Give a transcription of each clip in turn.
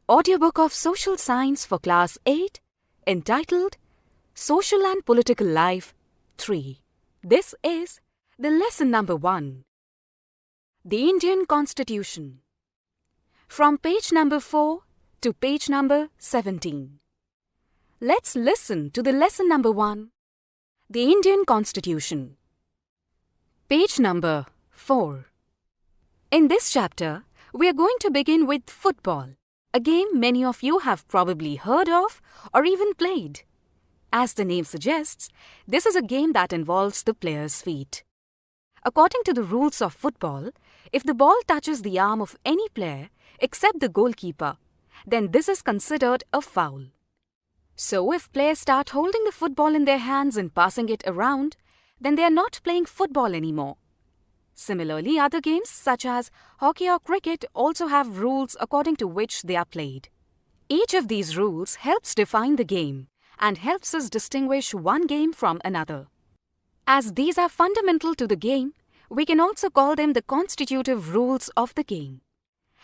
Audiobook of Social Science for Class 8 entitled Social and Political Life 3. This is the lesson number 1. The Indian Constitution. From page number 4 to page number 17. Let's listen to the lesson number 1. The Indian Constitution. Page number 4. In this chapter, we are going to begin with football, a game many of you have probably heard of or even played. As the name suggests, this is a game that involves the player's feet. According to the rules of football, if the ball touches the arm of any player except the goalkeeper, then this is considered a foul. So if players start holding the football in their hands and passing it around, then they are not playing football anymore. Similarly, other games such as hockey or cricket also have rules according to which they are played. Each of these rules helps define the game and helps us distinguish one game from another. As these are fundamental to the game, we can also call them the constitutive rules of the game.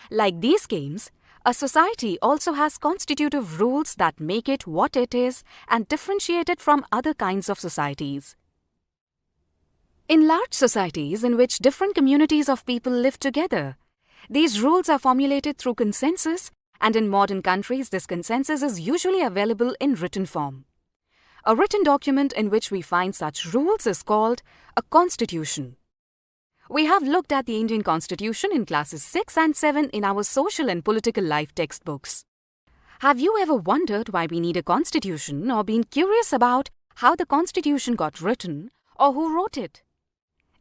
Like these games, a society also has constitutive rules that make it what it is and differentiate it from other kinds of societies. In large societies in which different communities of people live together, these rules are formulated through consensus, and in modern countries this consensus is usually available in written form. A written document in which we find such rules is called a constitution. We have looked at the Indian Constitution in classes 6 and 7 in our social and political life textbooks. Have you ever wondered why we need a constitution or been curious about how the constitution got written or who wrote it?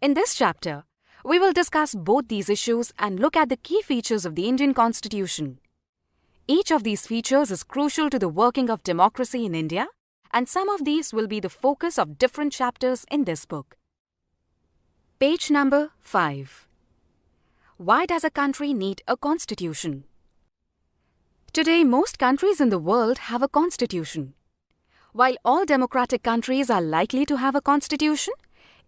In this chapter, we will discuss both these issues and look at the key features of the Indian Constitution. Each of these features is crucial to the working of democracy in India, and some of these will be the focus of different chapters in this book. Page number 5. Why does a country need a constitution? Today, most countries in the world have a constitution. While all democratic countries are likely to have a constitution,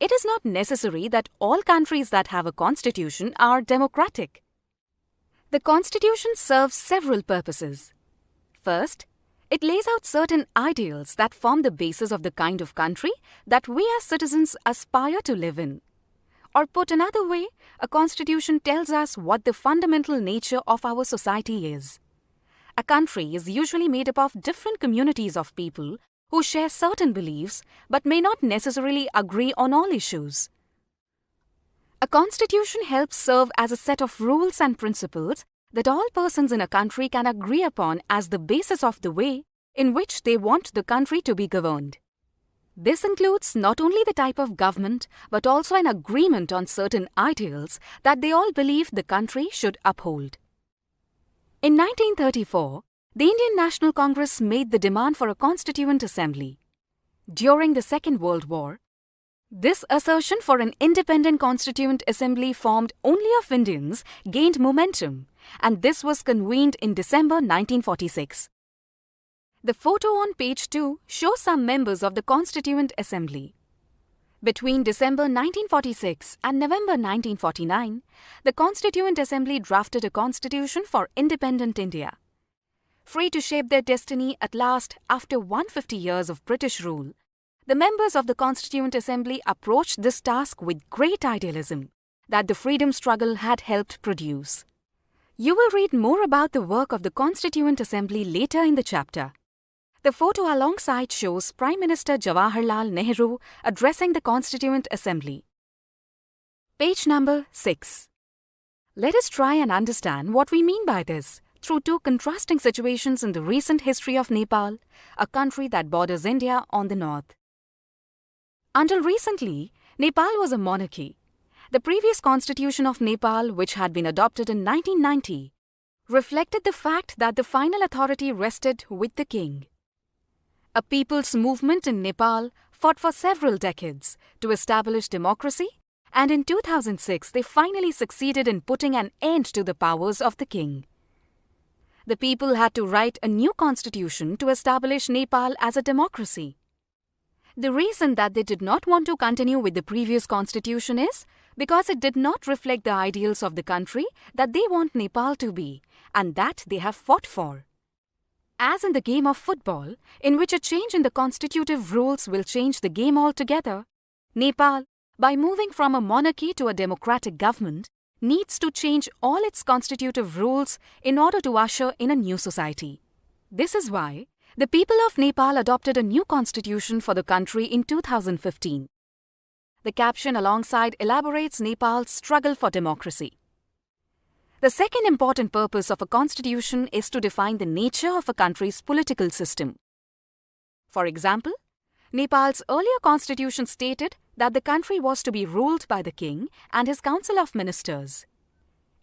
it is not necessary that all countries that have a constitution are democratic. The constitution serves several purposes. First, it lays out certain ideals that form the basis of the kind of country that we as citizens aspire to live in. Or put another way, a constitution tells us what the fundamental nature of our society is. A country is usually made up of different communities of people who share certain beliefs but may not necessarily agree on all issues. A constitution helps serve as a set of rules and principles that all persons in a country can agree upon as the basis of the way in which they want the country to be governed. This includes not only the type of government but also an agreement on certain ideals that they all believe the country should uphold. In 1934, the Indian National Congress made the demand for a constituent assembly. During the Second World War, this assertion for an independent constituent assembly formed only of Indians gained momentum, and this was convened in December 1946. The photo on page 2 shows some members of the Constituent Assembly. Between December 1946 and November 1949, the Constituent Assembly drafted a constitution for independent India. Free to shape their destiny at last after 150 years of British rule, the members of the Constituent Assembly approached this task with great idealism that the freedom struggle had helped produce. You will read more about the work of the Constituent Assembly later in the chapter. The photo alongside shows Prime Minister Jawaharlal Nehru addressing the Constituent Assembly. Page number 6. Let us try and understand what we mean by this through two contrasting situations in the recent history of Nepal, a country that borders India on the north. Until recently, Nepal was a monarchy. The previous constitution of Nepal, which had been adopted in 1990, reflected the fact that the final authority rested with the king. A people's movement in Nepal fought for several decades to establish democracy, and in 2006 they finally succeeded in putting an end to the powers of the king. The people had to write a new constitution to establish Nepal as a democracy. The reason that they did not want to continue with the previous constitution is because it did not reflect the ideals of the country that they want Nepal to be and that they have fought for. As in the game of football, in which a change in the constitutive rules will change the game altogether, Nepal, by moving from a monarchy to a democratic government, needs to change all its constitutive rules in order to usher in a new society. This is why the people of Nepal adopted a new constitution for the country in 2015. The caption alongside elaborates Nepal's struggle for democracy. The second important purpose of a constitution is to define the nature of a country's political system. For example, Nepal's earlier constitution stated that the country was to be ruled by the king and his council of ministers.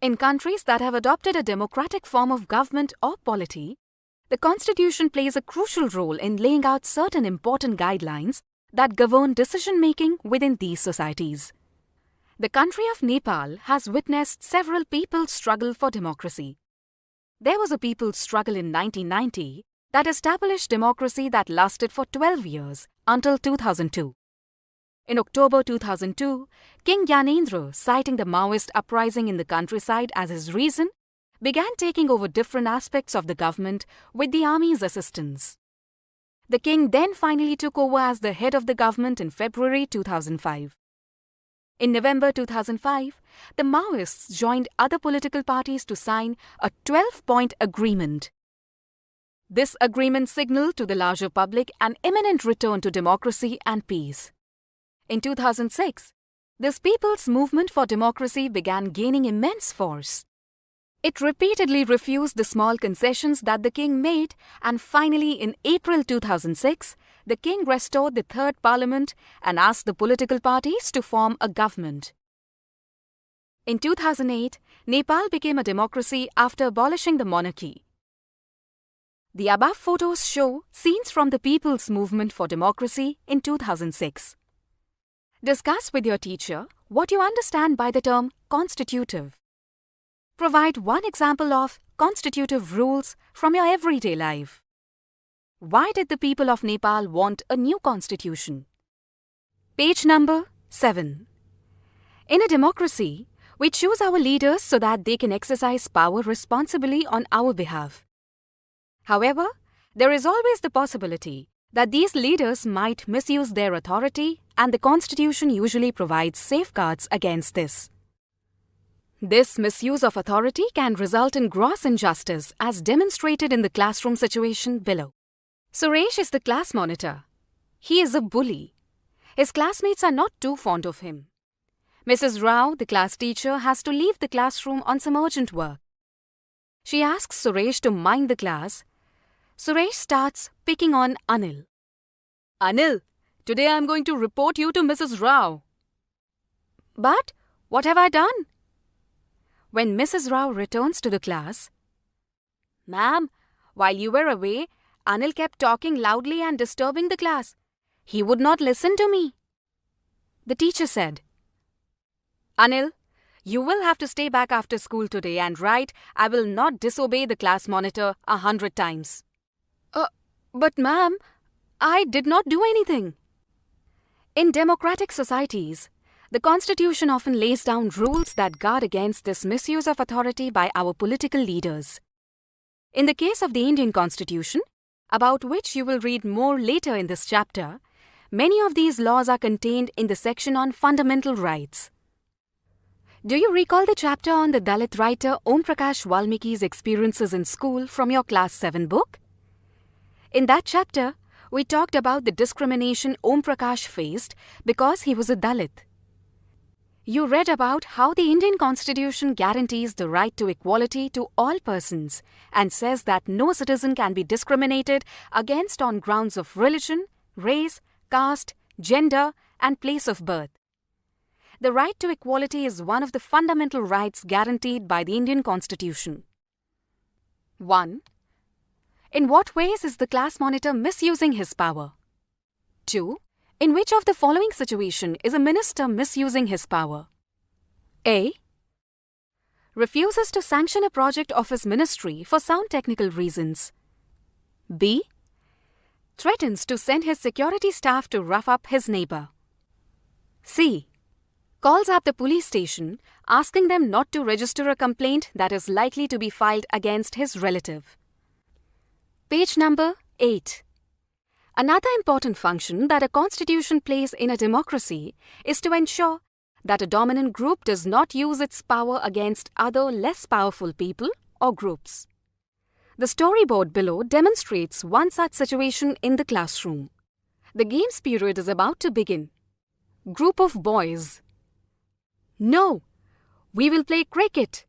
In countries that have adopted a democratic form of government or polity, the constitution plays a crucial role in laying out certain important guidelines that govern decision-making within these societies. The country of Nepal has witnessed several people's struggle for democracy. There was a people's struggle in 1990 that established democracy that lasted for 12 years until 2002. In October 2002, King Gyanendra, citing the Maoist uprising in the countryside as his reason, began taking over different aspects of the government with the army's assistance. The king then finally took over as the head of the government in February 2005. In November 2005, the Maoists joined other political parties to sign a 12-point agreement. This agreement signaled to the larger public an imminent return to democracy and peace. In 2006, this people's movement for democracy began gaining immense force. It repeatedly refused the small concessions that the king made, and finally in April 2006, the king restored the third parliament and asked the political parties to form a government. In 2008, Nepal became a democracy after abolishing the monarchy. The above photos show scenes from the People's Movement for Democracy in 2006. Discuss with your teacher what you understand by the term constitutive. Provide one example of constitutive rules from your everyday life. Why did the people of Nepal want a new constitution? Page number 7. In a democracy, we choose our leaders so that they can exercise power responsibly on our behalf. However, there is always the possibility that these leaders might misuse their authority, and the Constitution usually provides safeguards against this. This misuse of authority can result in gross injustice, as demonstrated in the classroom situation below. Suresh is the class monitor. He is a bully. His classmates are not too fond of him. Mrs. Rao, the class teacher, has to leave the classroom on some urgent work. She asks Suresh to mind the class. Suresh starts picking on Anil. Anil, today I am going to report you to Mrs. Rao. But what have I done? When Mrs. Rao returns to the class, Ma'am, while you were away, Anil kept talking loudly and disturbing the class. He would not listen to me. The teacher said, Anil, you will have to stay back after school today and write, I will not disobey the class monitor 100 times. But ma'am, I did not do anything. In democratic societies, the Constitution often lays down rules that guard against this misuse of authority by our political leaders. In the case of the Indian Constitution, about which you will read more later in this chapter, many of these laws are contained in the section on fundamental rights. Do you recall the chapter on the Dalit writer Om Prakash Valmiki's experiences in school from your Class 7 book? In that chapter, we talked about the discrimination Om Prakash faced because he was a Dalit. You read about how the Indian Constitution guarantees the right to equality to all persons and says that no citizen can be discriminated against on grounds of religion, race, caste, gender, and place of birth. The right to equality is one of the fundamental rights guaranteed by the Indian Constitution. 1. In what ways is the class monitor misusing his power? 2. In which of the following situation is a minister misusing his power? A. Refuses to sanction a project of his ministry for sound technical reasons. B. threatens to send his security staff to rough up his neighbor. C. Calls up the police station, asking them not to register a complaint that is likely to be filed against his relative. Page number 8. Another important function that a constitution plays in a democracy is to ensure that a dominant group does not use its power against other less powerful people or groups. The storyboard below demonstrates one such situation in the classroom. The games period is about to begin. Group of boys. No, we will play cricket.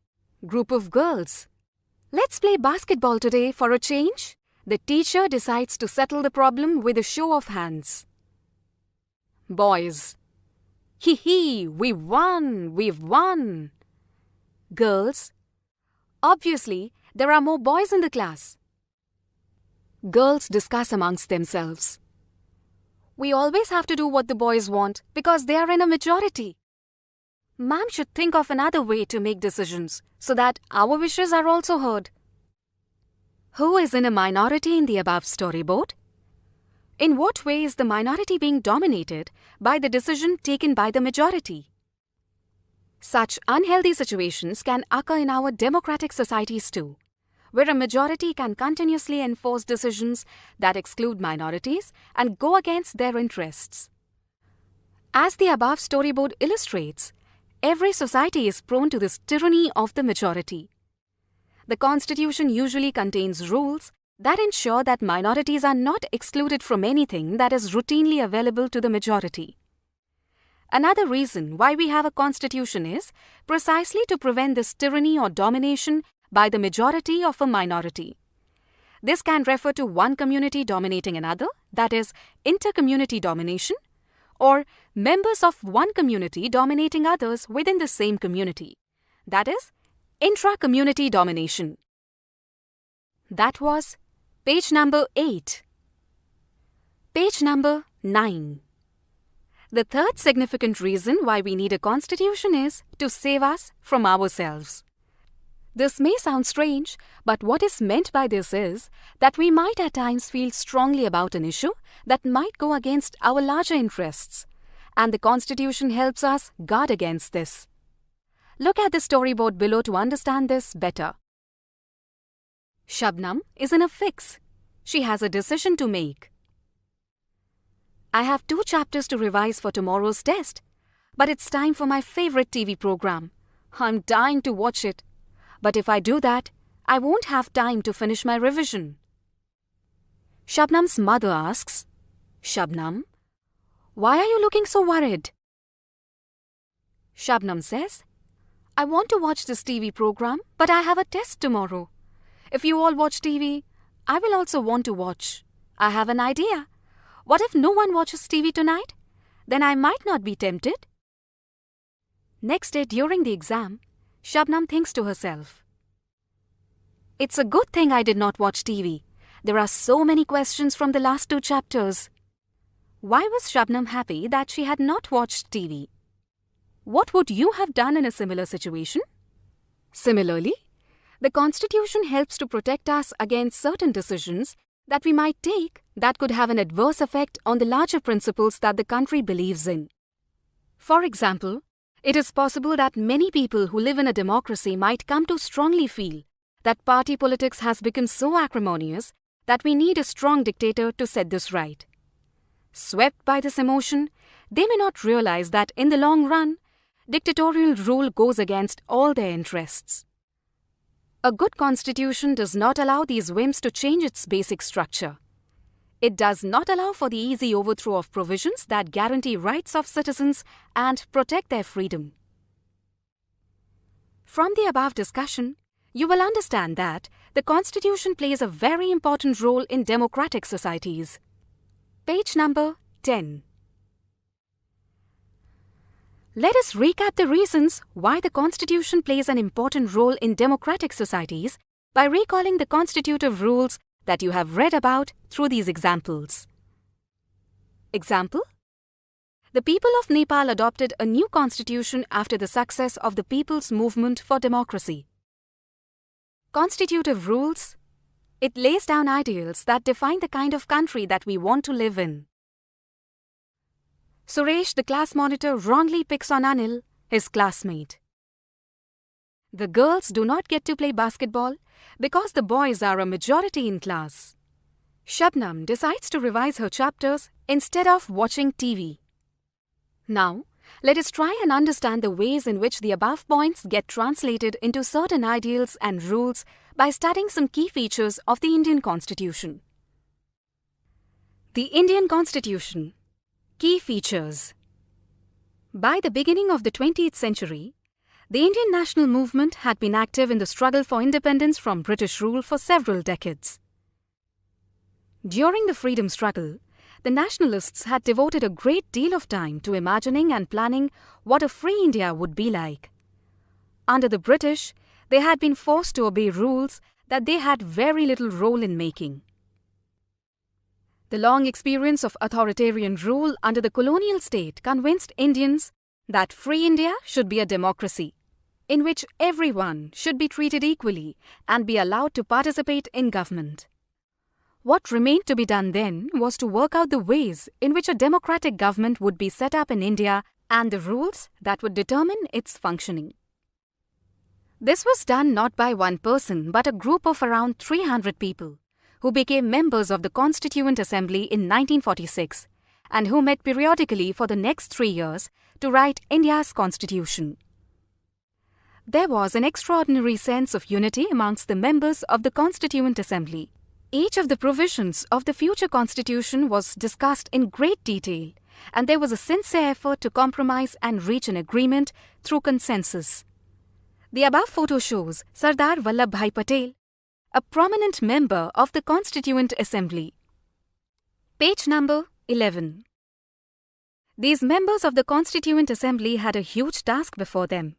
Group of girls. Let's play basketball today for a change. The teacher decides to settle the problem with a show of hands. Boys. Hee hee, we've won. Girls. Obviously, there are more boys in the class. Girls discuss amongst themselves. We always have to do what the boys want because they are in a majority. Ma'am should think of another way to make decisions so that our wishes are also heard. Who is in a minority in the above storyboard? In what way is the minority being dominated by the decision taken by the majority? Such unhealthy situations can occur in our democratic societies too, where a majority can continuously enforce decisions that exclude minorities and go against their interests. As the above storyboard illustrates, every society is prone to this tyranny of the majority. The Constitution usually contains rules that ensure that minorities are not excluded from anything that is routinely available to the majority. Another reason why we have a constitution is precisely to prevent this tyranny or domination by the majority of a minority. This can refer to one community dominating another, that is, inter-community domination, or members of one community dominating others within the same community, that is, intra-community domination. That was page number 8. Page number 9. The third significant reason why we need a constitution is to save us from ourselves. This may sound strange, but what is meant by this is that we might at times feel strongly about an issue that might go against our larger interests, and the Constitution helps us guard against this. Look at the storyboard below to understand this better. Shabnam is in a fix. She has a decision to make. I have 2 chapters to revise for tomorrow's test, but it's time for my favorite TV program. I'm dying to watch it. But if I do that, I won't have time to finish my revision. Shabnam's mother asks, Shabnam, why are you looking so worried? Shabnam says, I want to watch this TV program, but I have a test tomorrow. If you all watch TV, I will also want to watch. I have an idea. What if no one watches TV tonight? Then I might not be tempted. Next day during the exam, Shabnam thinks to herself, it's a good thing I did not watch TV. There are so many questions from the last 2 chapters. Why was Shabnam happy that she had not watched TV? What would you have done in a similar situation? Similarly, the Constitution helps to protect us against certain decisions that we might take that could have an adverse effect on the larger principles that the country believes in. For example, it is possible that many people who live in a democracy might come to strongly feel that party politics has become so acrimonious that we need a strong dictator to set this right. Swept by this emotion, they may not realize that in the long run, dictatorial rule goes against all their interests. A good constitution does not allow these whims to change its basic structure. It does not allow for the easy overthrow of provisions that guarantee rights of citizens and protect their freedom. From the above discussion, you will understand that the Constitution plays a very important role in democratic societies. Page number 10. Let us recap the reasons why the Constitution plays an important role in democratic societies by recalling the constitutive rules that you have read about through these examples. Example: the people of Nepal adopted a new constitution after the success of the People's Movement for Democracy. Constitutive rules: It lays down ideals that define the kind of country that we want to live in. Suresh, the class monitor, wrongly picks on Anil, his classmate. The girls do not get to play basketball because the boys are a majority in class. Shabnam decides to revise her chapters instead of watching TV. Now, let us try and understand the ways in which the above points get translated into certain ideals and rules by studying some key features of the Indian Constitution. The Indian Constitution. Key features. By the beginning of the 20th century, the Indian national movement had been active in the struggle for independence from British rule for several decades. During the freedom struggle, the nationalists had devoted a great deal of time to imagining and planning what a free India would be like. Under the British, they had been forced to obey rules that they had very little role in making. The long experience of authoritarian rule under the colonial state convinced Indians that free India should be a democracy, in which everyone should be treated equally and be allowed to participate in government. What remained to be done then was to work out the ways in which a democratic government would be set up in India and the rules that would determine its functioning. This was done not by one person but a group of around 300 people who became members of the Constituent Assembly in 1946 and who met periodically for the next 3 years to write India's constitution. There was an extraordinary sense of unity amongst the members of the Constituent Assembly. Each of the provisions of the future constitution was discussed in great detail, and there was a sincere effort to compromise and reach an agreement through consensus. The above photo shows Sardar Vallabhbhai Patel, a prominent member of the Constituent Assembly. Page number 11. These members of the Constituent Assembly had a huge task before them.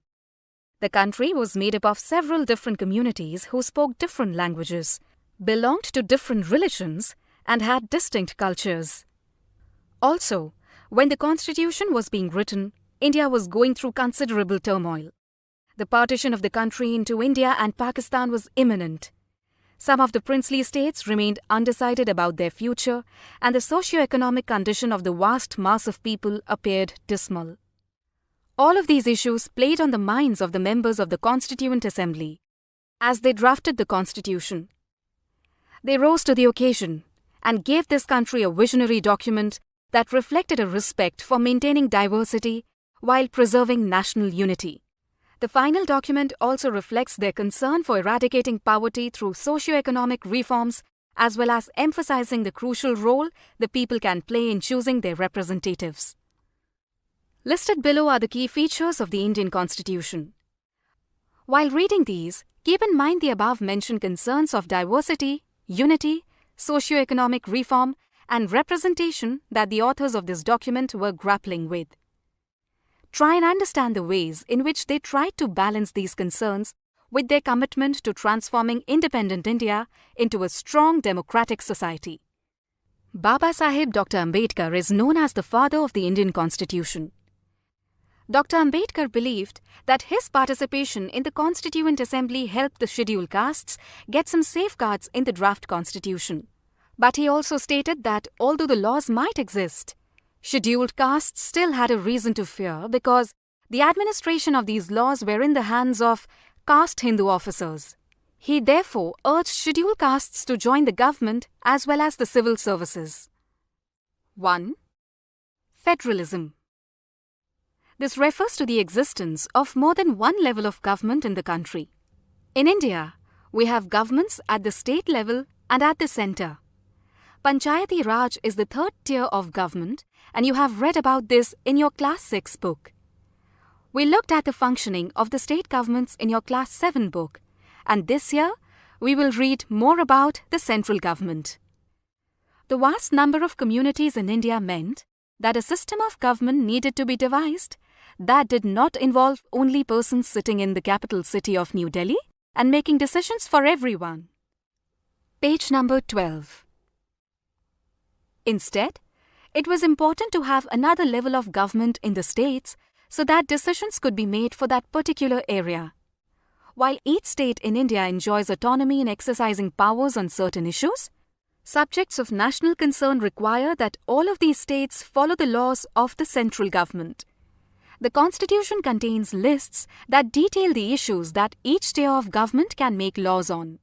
The country was made up of several different communities who spoke different languages, belonged to different religions, and had distinct cultures. Also, when the constitution was being written, India was going through considerable turmoil. The partition of the country into India and Pakistan was imminent. Some of the princely states remained undecided about their future, and the socio-economic condition of the vast mass of people appeared dismal. All of these issues played on the minds of the members of the Constituent Assembly as they drafted the constitution. They rose to the occasion and gave this country a visionary document that reflected a respect for maintaining diversity while preserving national unity. The final document also reflects their concern for eradicating poverty through socio-economic reforms as well as emphasizing the crucial role the people can play in choosing their representatives. Listed below are the key features of the Indian Constitution. While reading these, keep in mind the above-mentioned concerns of diversity, unity, socio-economic reform, and representation that the authors of this document were grappling with. Try and understand the ways in which they tried to balance these concerns with their commitment to transforming independent India into a strong democratic society. Baba Saheb Dr. Ambedkar is known as the father of the Indian Constitution. Dr. Ambedkar believed that his participation in the Constituent Assembly helped the scheduled castes get some safeguards in the draft constitution. But he also stated that although the laws might exist, scheduled castes still had a reason to fear because the administration of these laws were in the hands of caste Hindu officers. He therefore urged scheduled castes to join the government as well as the civil services. 1. Federalism. This refers to the existence of more than one level of government in the country. In India, we have governments at the state level and at the centre. Panchayati Raj is the third tier of government, and you have read about this in your Class 6 book. We looked at the functioning of the state governments in your Class 7 book, and this year we will read more about the central government. The vast number of communities in India meant that a system of government needed to be devised that did not involve only persons sitting in the capital city of New Delhi and making decisions for everyone. Page number 12. Instead, it was important to have another level of government in the states so that decisions could be made for that particular area. while each state in India enjoys autonomy in exercising powers on certain issues, subjects of national concern require that all of these states follow the laws of the central government. The Constitution contains lists that detail the issues that each tier of government can make laws on.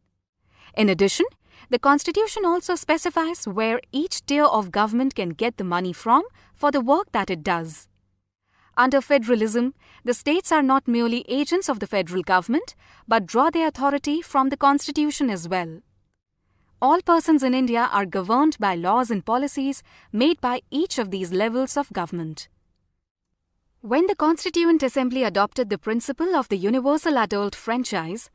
In addition, the Constitution also specifies where each tier of government can get the money from for the work that it does. Under federalism, the states are not merely agents of the federal government, but draw their authority from the Constitution as well. All persons in India are governed by laws and policies made by each of these levels of government. When the Constituent Assembly adopted the principle of the universal adult franchise,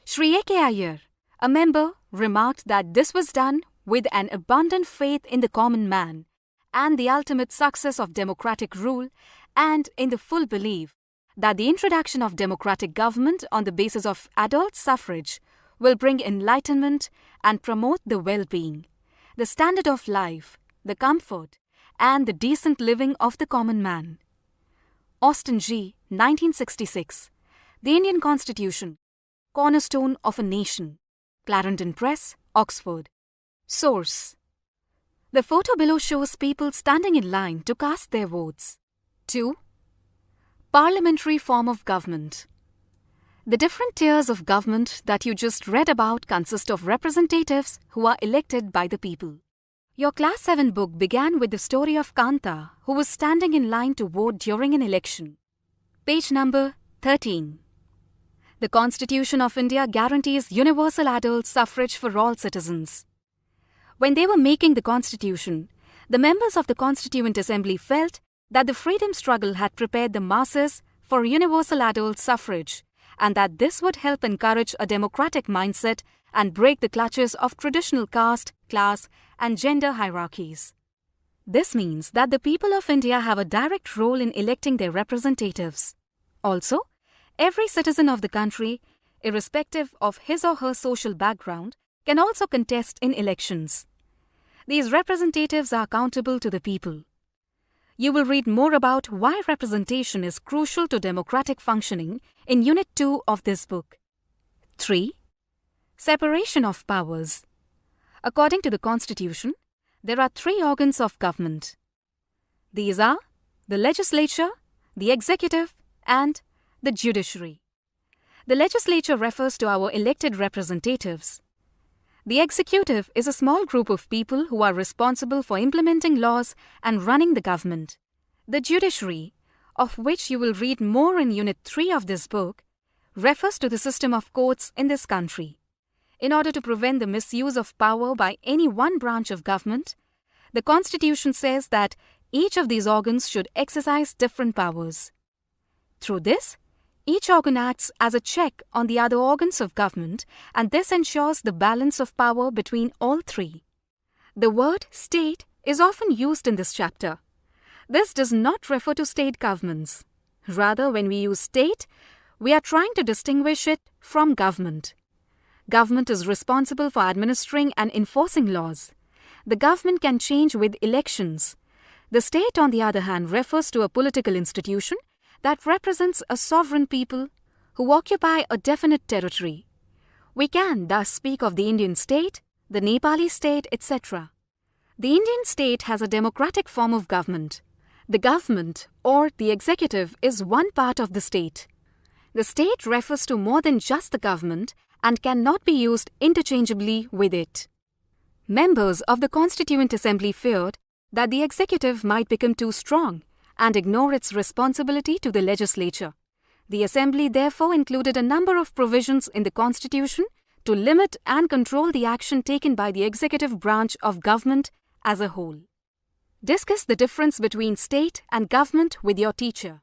Shri A.K. Iyer, a member, remarked that this was done with an abundant faith in the common man and the ultimate success of democratic rule, and in the full belief that the introduction of democratic government on the basis of adult suffrage will bring enlightenment and promote the well-being, the standard of life, the comfort, and the decent living of the common man. Austin G., 1966. The Indian Constitution, Cornerstone of a Nation. Clarendon Press, Oxford. Source: the photo below shows people standing in line to cast their votes. 2. Parliamentary form of government. The different tiers of government that you just read about consist of representatives who are elected by the people. Your Class 7 book began with the story of Kanta, who was standing in line to vote during an election. Page number 13. The Constitution of India guarantees universal adult suffrage for all citizens. When they were making the Constitution, the members of the Constituent Assembly felt that the freedom struggle had prepared the masses for universal adult suffrage, and that this would help encourage a democratic mindset and break the clutches of traditional caste, class, and gender hierarchies. This means that the people of India have a direct role in electing their representatives. Also, every citizen of the country, irrespective of his or her social background, can also contest in elections. These representatives are accountable to the people. You will read more about why representation is crucial to democratic functioning in Unit 2 of this book. 3. Separation of powers. According to the Constitution, there are 3 organs of government. These are the legislature, the executive, and the judiciary. The legislature refers to our elected representatives. The executive is a small group of people who are responsible for implementing laws and running the government. The judiciary, of which you will read more in Unit 3 of this book, refers to the system of courts in this country. In order to prevent the misuse of power by any one branch of government, the Constitution says that each of these organs should exercise different powers. Through this, each organ acts as a check on the other organs of government, and this ensures the balance of power between all 3. The word state is often used in this chapter. This does not refer to state governments. Rather, when we use state, we are trying to distinguish it from government. Government is responsible for administering and enforcing laws. The government can change with elections. The state, on the other hand, refers to a political institution that represents a sovereign people who occupy a definite territory. We can thus speak of the Indian state, the Nepali state, etc. The Indian state has a democratic form of government. The government, or the executive, is one part of the state. The state refers to more than just the government and cannot be used interchangeably with it. Members of the Constituent Assembly feared that the executive might become too strong and ignore its responsibility to the legislature. The Assembly therefore included a number of provisions in the Constitution to limit and control the action taken by the executive branch of government as a whole. Discuss the difference between state and government with your teacher.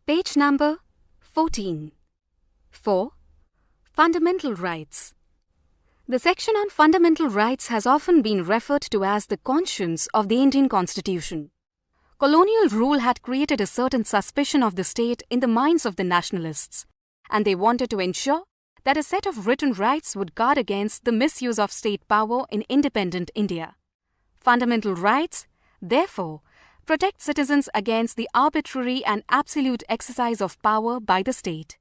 Page number 14. 4. Fundamental rights. The section on fundamental rights has often been referred to as the conscience of the Indian Constitution. Colonial rule had created a certain suspicion of the state in the minds of the nationalists, and they wanted to ensure that a set of written rights would guard against the misuse of state power in independent India. Fundamental rights, therefore, protect citizens against the arbitrary and absolute exercise of power by the state.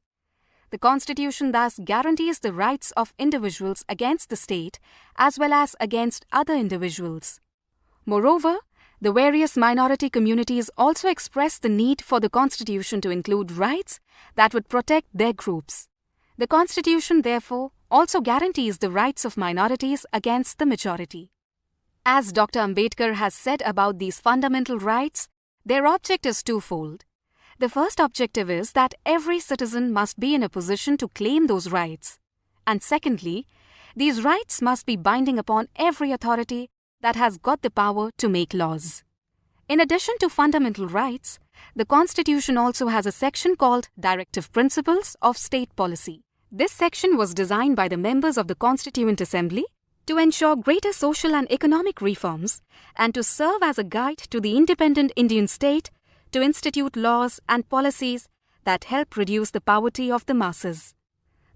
The Constitution thus guarantees the rights of individuals against the state as well as against other individuals. Moreover, the various minority communities also express the need for the Constitution to include rights that would protect their groups. The Constitution, therefore, also guarantees the rights of minorities against the majority. As Dr. Ambedkar has said about these fundamental rights, their object is twofold. The first objective is that every citizen must be in a position to claim those rights. And secondly, these rights must be binding upon every authority that has got the power to make laws. In addition to fundamental rights, the Constitution also has a section called Directive Principles of State Policy. This section was designed by the members of the Constituent Assembly to ensure greater social and economic reforms and to serve as a guide to the independent Indian state to institute laws and policies that help reduce the poverty of the masses.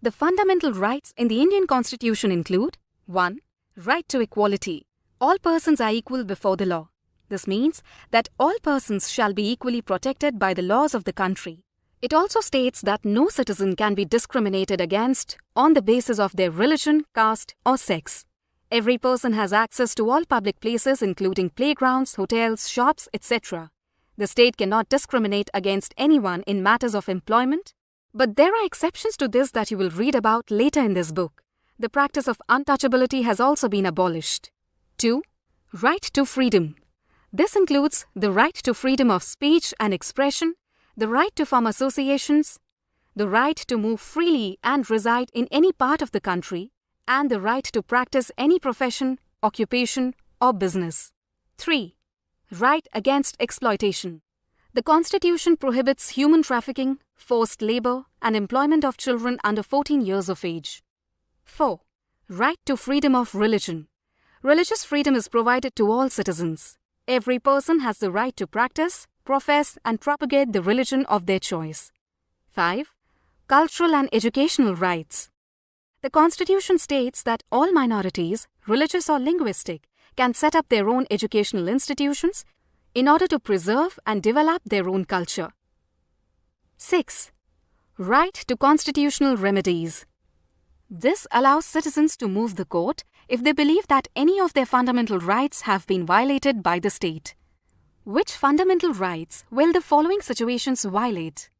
The fundamental rights in the Indian Constitution include 1. Right to equality. All persons are equal before the law. This means that all persons shall be equally protected by the laws of the country. It also states that no citizen can be discriminated against on the basis of their religion, caste, or sex. Every person has access to all public places including playgrounds, hotels, shops, etc. The state cannot discriminate against anyone in matters of employment, but there are exceptions to this that you will read about later in this book. The practice of untouchability has also been abolished. 2. Right to freedom. This includes the right to freedom of speech and expression, the right to form associations, the right to move freely and reside in any part of the country, and the right to practice any profession, occupation, or business. 3. Right against exploitation. The Constitution prohibits human trafficking, forced labor, and employment of children under 14 years of age. 4. Right to freedom of religion. Religious freedom is provided to all citizens. Every person has the right to practice, profess, and propagate the religion of their choice. 5. Cultural and educational rights. The Constitution states that all minorities, religious or linguistic, can set up their own educational institutions in order to preserve and develop their own culture. 6. Right to constitutional remedies. This allows citizens to move the court if they believe that any of their fundamental rights have been violated by the state. Which fundamental rights will the following situations violate?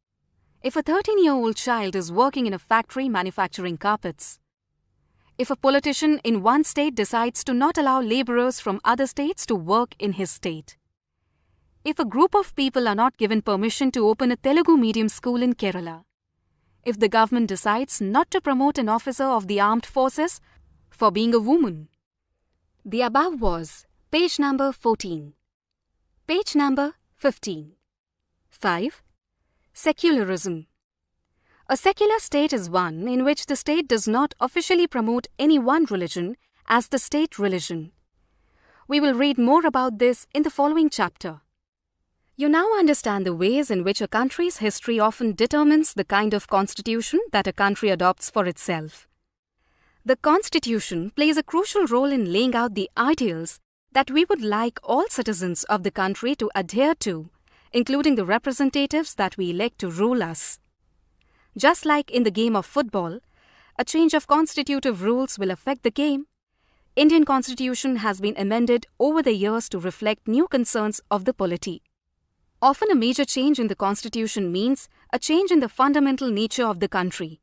If a 13-year-old child is working in a factory manufacturing carpets, if a politician in one state decides to not allow laborers from other states to work in his state, if a group of people are not given permission to open a Telugu medium school in Kerala, if the government decides not to promote an officer of the armed forces for being a woman. The above was page number 14. Page number 15. 5. Secularism. A secular state is one in which the state does not officially promote any one religion as the state religion. We will read more about this in the following chapter. You now understand the ways in which a country's history often determines the kind of constitution that a country adopts for itself. The Constitution plays a crucial role in laying out the ideals that we would like all citizens of the country to adhere to, including the representatives that we elect to rule us. Just like in the game of football, a change of constitutive rules will affect the game. Indian Constitution has been amended over the years to reflect new concerns of the polity. Often a major change in the Constitution means a change in the fundamental nature of the country.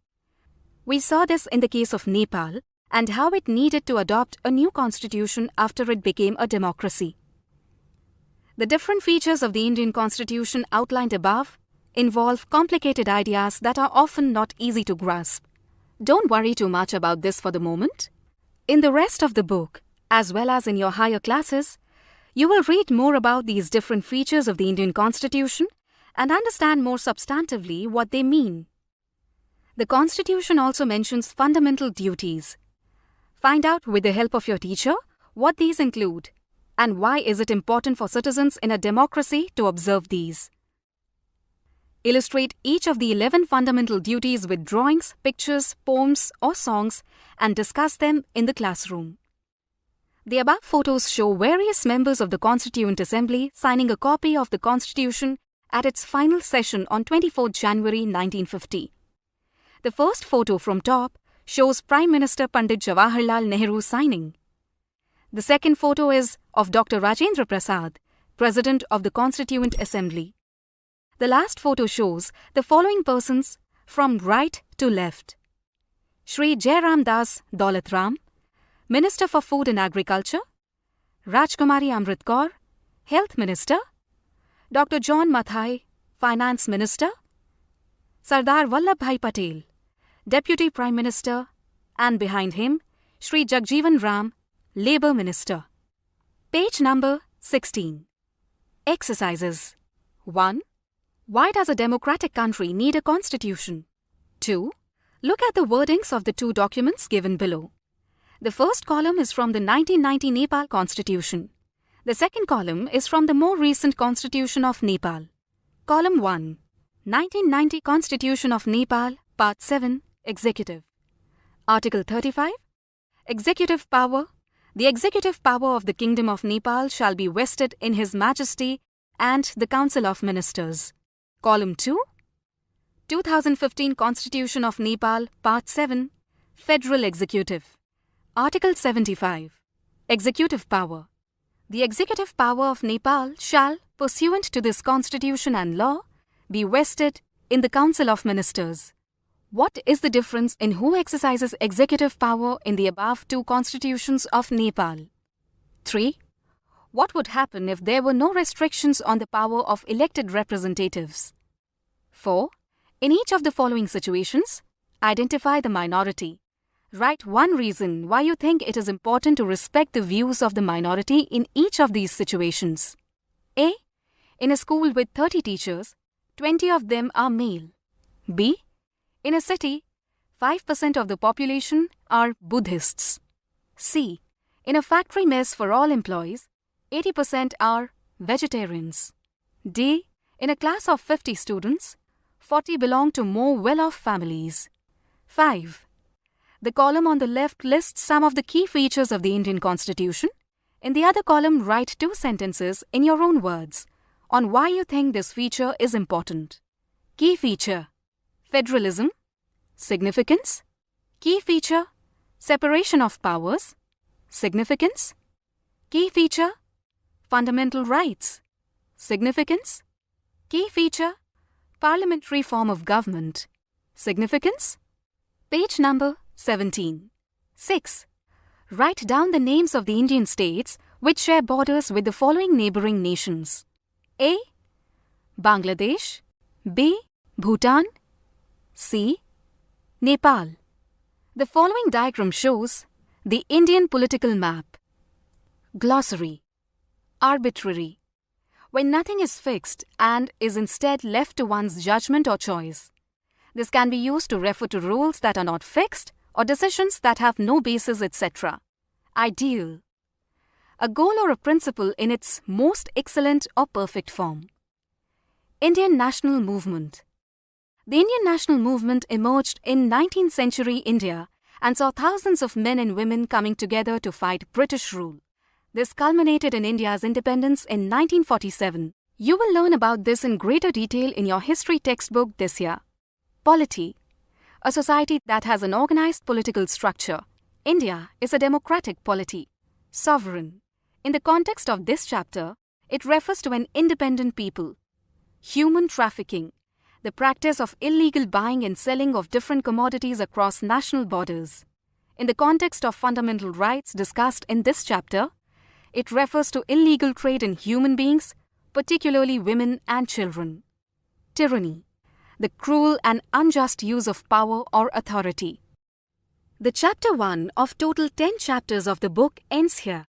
We saw this in the case of Nepal and how it needed to adopt a new constitution after it became a democracy. The different features of the Indian Constitution outlined above involve complicated ideas that are often not easy to grasp. Don't worry too much about this for the moment. In the rest of the book, as well as in your higher classes, you will read more about these different features of the Indian Constitution and understand more substantively what they mean. The Constitution also mentions fundamental duties. Find out with the help of your teacher what these include and why is it important for citizens in a democracy to observe these. Illustrate each of the 11 fundamental duties with drawings, pictures, poems, or songs and discuss them in the classroom. The above photos show various members of the Constituent Assembly signing a copy of the Constitution at its final session on 24 January 1950. The first photo from top shows Prime Minister Pandit Jawaharlal Nehru signing. The second photo is of Dr. Rajendra Prasad, President of the Constituent Assembly. The last photo shows the following persons from right to left: Shri Jairam Das Daulatram, Minister for Food and Agriculture; Rajkumari Amrit Kaur, Health Minister; Dr. John Mathai, Finance Minister; Sardar Vallabhbhai Patel, Deputy Prime Minister, and behind him, Shri Jagjeevan Ram, Labour Minister. Page number 16. Exercises. 1. Why does a democratic country need a constitution? 2. Look at the wordings of the two documents given below. The first column is from the 1990 Nepal Constitution. The second column is from the more recent Constitution of Nepal. Column 1. 1990 Constitution of Nepal, Part 7, Executive. Article 35. Executive power. The executive power of the Kingdom of Nepal shall be vested in His Majesty and the Council of Ministers. Column 2. 2015 Constitution of Nepal, Part 7, Federal Executive. Article 75. Executive power. The executive power of Nepal shall, pursuant to this Constitution and law, be vested in the Council of Ministers. What is the difference in who exercises executive power in the above two constitutions of Nepal? 3. What would happen if there were no restrictions on the power of elected representatives? 4. In each of the following situations, identify the minority. Write one reason why you think it is important to respect the views of the minority in each of these situations. A. In a school with 30 teachers, 20 of them are male. B. In a city, 5% of the population are Buddhists. C. In a factory mess for all employees, 80% are vegetarians. D. In a class of 50 students, 40 belong to more well-off families. 5. The column on the left lists some of the key features of the Indian Constitution. In the other column, write two sentences in your own words on why you think this feature is important. Key feature: federalism. Significance: key feature, separation of powers. Significance: key feature, fundamental rights. Significance: key feature, parliamentary form of government. Significance. Page number 17. 6. Write down the names of the Indian states which share borders with the following neighbouring nations. A. Bangladesh. B. Bhutan. C. Nepal. The following diagram shows the Indian political map. Glossary. Arbitrary. When nothing is fixed and is instead left to one's judgment or choice. This can be used to refer to rules that are not fixed or decisions that have no basis, etc. Ideal. A goal or a principle in its most excellent or perfect form. Indian national movement. The Indian national movement emerged in 19th century India and saw thousands of men and women coming together to fight British rule. This culminated in India's independence in 1947. You will learn about this in greater detail in your history textbook this year. Polity. A society that has an organized political structure. India is a democratic polity. Sovereign. In the context of this chapter, it refers to an independent people. Human trafficking. The practice of illegal buying and selling of different commodities across national borders. In the context of fundamental rights discussed in this chapter, it refers to illegal trade in human beings, particularly women and children. Tyranny. The cruel and unjust use of power or authority. The chapter 1 of total 10 chapters of the book ends here.